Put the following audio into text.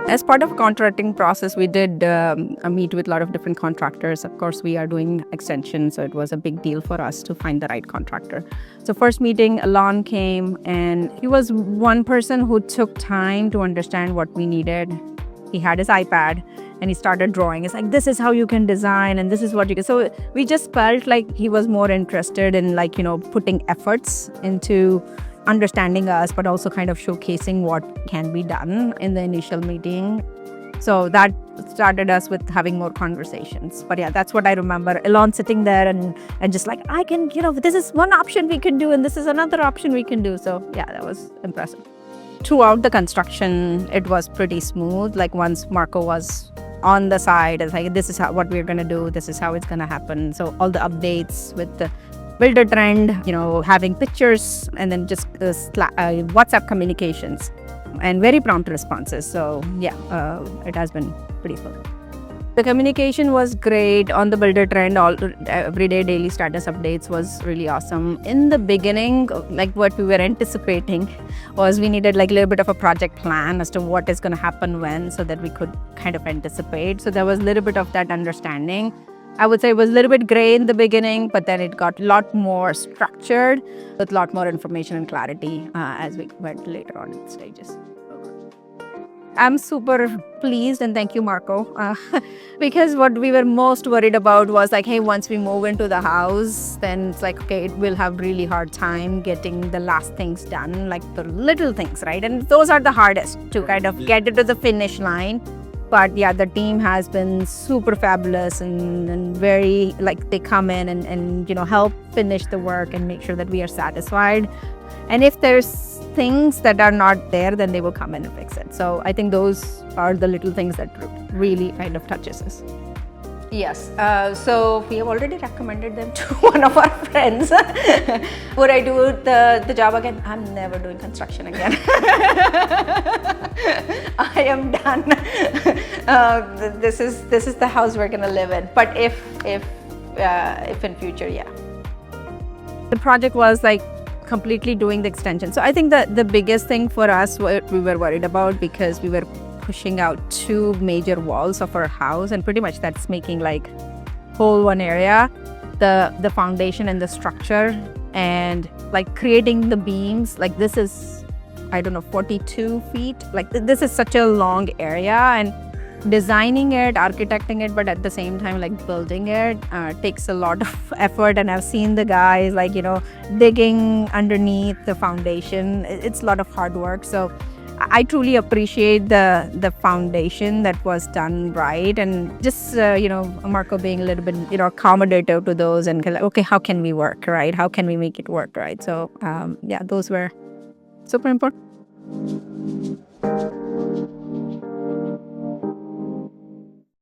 As part of contracting process, we did meet with a lot of different contractors. Of course, we are doing extensions, so it was a big deal for us to find the right contractor. So first meeting, Alon came, and he was one person who took time to understand what we needed. He had his iPad and he started drawing. It's like, this is how you can design and this is what you can. So we just felt like he was more interested in putting efforts into understanding us, but also kind of showcasing what can be done in the initial meeting. So that started us with having more conversations. But yeah, that's what I remember. Elon sitting there and just like, I can, this is one option we can do and this is another option we can do. So yeah, that was impressive. Throughout the construction, it was pretty smooth. Like once Marco was on the side, it's like, this is what we're going to do. This is how it's going to happen. So all the updates with the builder trend, having pictures and then just WhatsApp communications and very prompt responses. So yeah, it has been pretty fun. The communication was great on the builder trend. Everyday daily status updates was really awesome. In the beginning, like what we were anticipating was we needed like a little bit of a project plan as to what is going to happen when, so that we could kind of anticipate. So there was a little bit of that understanding. I would say it was a little bit gray in the beginning, but then it got a lot more structured with a lot more information and clarity as we went later on in the stages. I'm super pleased and thank you, Marco, because what we were most worried about was like, hey, once we move into the house, then it's like, okay, we'll have really hard time getting the last things done, like the little things, right? And those are the hardest to kind of get it to the finish line. But yeah, the team has been super fabulous and very, like, they come in and help finish the work and make sure that we are satisfied. And if there's things that are not there, then they will come in and fix it. So I think those are the little things that really kind of touches us. Yes, so we have already recommended them to one of our friends. Would I do the job again? I'm never doing construction again. I am done. This is the house we're gonna live in. But if in future, yeah. The project was like completely doing the extension. So I think that the biggest thing for us, what we were worried about, because we were pushing out 2 major walls of our house, and pretty much that's making like whole one area, the foundation and the structure, and like creating the beams. Like this is, I don't know, 42 feet. Like this is such a long area, and designing it, architecting it, but at the same time like building it takes a lot of effort. And I've seen the guys like digging underneath the foundation. It's a lot of hard work. So I truly appreciate the foundation that was done right, and just Marco being a little bit accommodative to those, and like, okay, how can we work, right? How can we make it work, right? So yeah, those were super important.